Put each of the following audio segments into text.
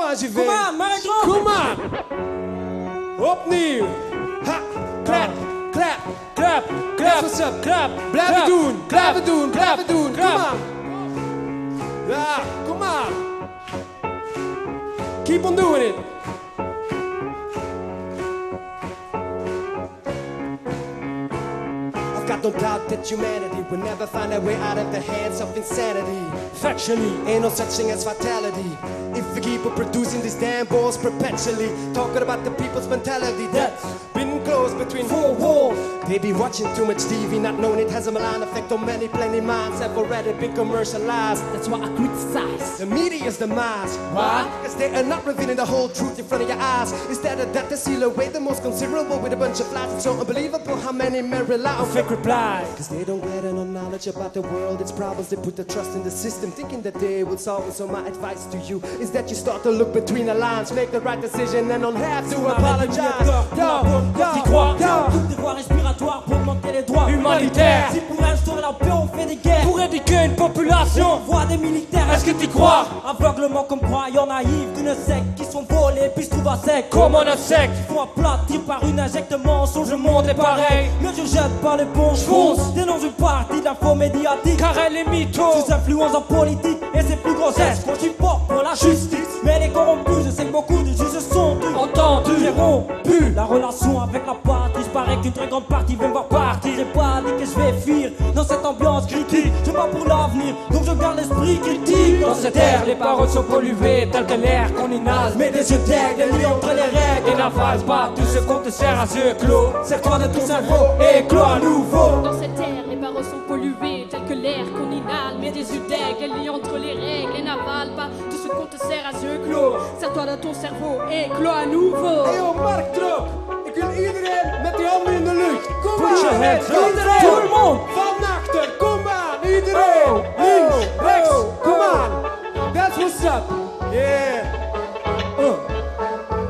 aan, j'y vais. Kom aan, Mark Drom. Kom aan. Opnieuw. Ha, clap, clap, clap, clap. What's up? Clap, blijven doen, blijven doen, blijven doen. Kom aan. Ja, kom aan. Keep on doing it. Got no doubt that humanity will never find a way out of the hands of insanity. Factually, ain't no such thing as fatality. If we keep on producing these damn balls perpetually, talking about the people's mentality that's been closed between four walls. They be watching too much TV, not knowing it has a malign effect on many, plenty minds have already been commercialized. That's why I criticize the media's demise. Why? Because they are not revealing the whole truth in front of your eyes. Instead of that, they seal away the most considerable with a bunch of lies. It's so unbelievable how many men rely on fake replies. Because they don't get enough knowledge about the world, its problems. They put their trust in the system, thinking that they will solve it. So my advice to you is that you start to look between the lines, make the right decision and don't have to apologize. T'y crois? Coupe des voies respiratoires pour augmenter les droits humanitaires. Si pour instaurer la paix on fait des guerres, pour éduquer une population on voit des militaires. Est-ce que t'y crois? Aveuglement comme croyants naïfs d'une secte qui sont volés puis se trouvent à sec. Comme un insecte qui font aplatir par une injecte de mensonges. Le monde est pareil, mais je jette pas l'éponge. Fonce, dénonce une partie de l'info médiatique car elle est mytho, sous influence en politique et ses plus grossesses. Quand je suis fort pour la justice, mais les corrompus, je sais que beaucoup de juges sont entendus. J'ai rompu la relation avec la patrie. Je parais qu'une très grande partie veut me voir partir. J'ai pas dit que je vais fuir dans cette ambiance critique. Je me bats pour l'avenir, donc je garde l'esprit critique. Dans cette ère, les paroles sont polluées, telles que l'air qu'on inhale. Mais des yeux d'aigle, les liens entre les règles. Et n'avale pas tout ce qu'on te sert à yeux clos. Serre-toi de ton cerveau et éclore à nouveau. Dans cette ère, les paroles sont polluées, telles que l'air qu'on inhale. Mais des yeux d'aigle, les liens entre les règles. Et n'avale pas tout ce qu'on te sert à yeux clos. Serre-toi de ton cerveau et éclore à nouveau. Hey yo, Mark Drom. Ik wil iedereen met die handen in de lucht. Kom Put your aan, hands up. iedereen. Tout le monde. Van achter, kom aan, iedereen. Links, rechts, kom aan. That's what's up. Yeah.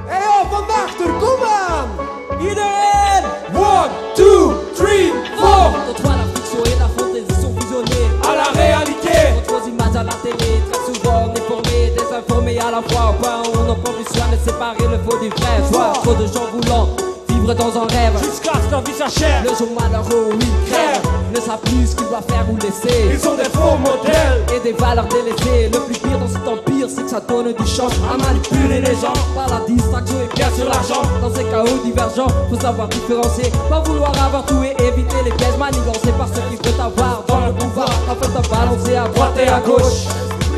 Hey yo, van achter, kom aan. Iedereen. 1, 2, 3, 4. Quand toi la fiction et la fantaisie sont fusionnées À la réalité. Quand aux images à la télé, très souvent on est formé, désinformé à la fois. Au point où on en conditionne de séparer le faux du vrai. Je vois trop de gens voulant vivre dans un rêve jusqu'à ce que leur vie s'achève. Le jour malheureux où ils crèvent, ne savent plus ce qu'ils doivent faire ou laisser. Ils sont des faux modèles et des valeurs délaissées. Le plus pire dans cet empire, c'est que ça donne du change à manipuler les gens par la distraction et bien sûr l'argent. Dans ces chaos divergents, faut savoir différencier, pas vouloir avoir tout et éviter les pièges manigancés par ceux qui veulent avoir dans le pouvoir afin de balancer à droite et à gauche.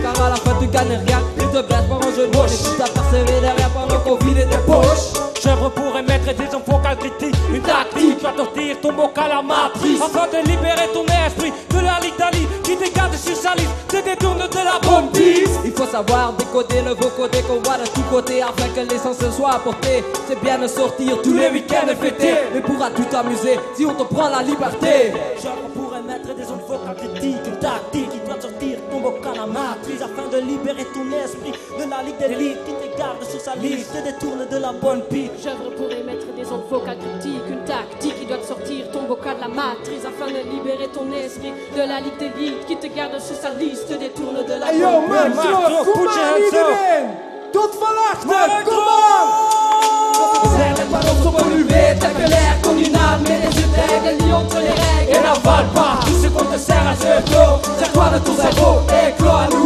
Car à la fin tu gagnes rien, ils te blessent par un jeu de mots. Et tu t'as persévéré derrière pendant qu'on vide tes poches. J'œuvre pour émettre des enfocales critiques, une tactique va sortir ton bocal à matrice afin de libérer ton esprit de la litanie qui dégarde sur sa liste, te détourne de la bonne piste. Il faut savoir décoder le vocodé qu'on voit de tous côtés afin que l'essentiel soit apporté. C'est bien de sortir tous les week-ends et fêter, mais pourra tout t'amuser si on te prend la liberté. J'œuvre pour émettre des ondes vocales critiques, une tactique qui doit sortir ton bocal à matrice afin de libérer ton esprit de la ligue d'élite qui te garde sur sa liste, te détourne de la bonne piste. J'œuvre pour émettre des ondes vocales critiques, une tactique qui doit te sortir ton bocal de la matrice afin de libérer ton esprit de la ligue d'élite qui te garde sur sa liste, te détourne de la Hey yo, bonne Mark Drom, kom aan iedereen. Tot van achter, kom aan. Les paroles sont polluées, telles que l'air qu'on inhale. Mais les yeux d'aigle, les lions entre les règles. Et n'avale pas tout ce qu'on te sert à ce clos. Serre-toi de ton cerveau et éclore à nous.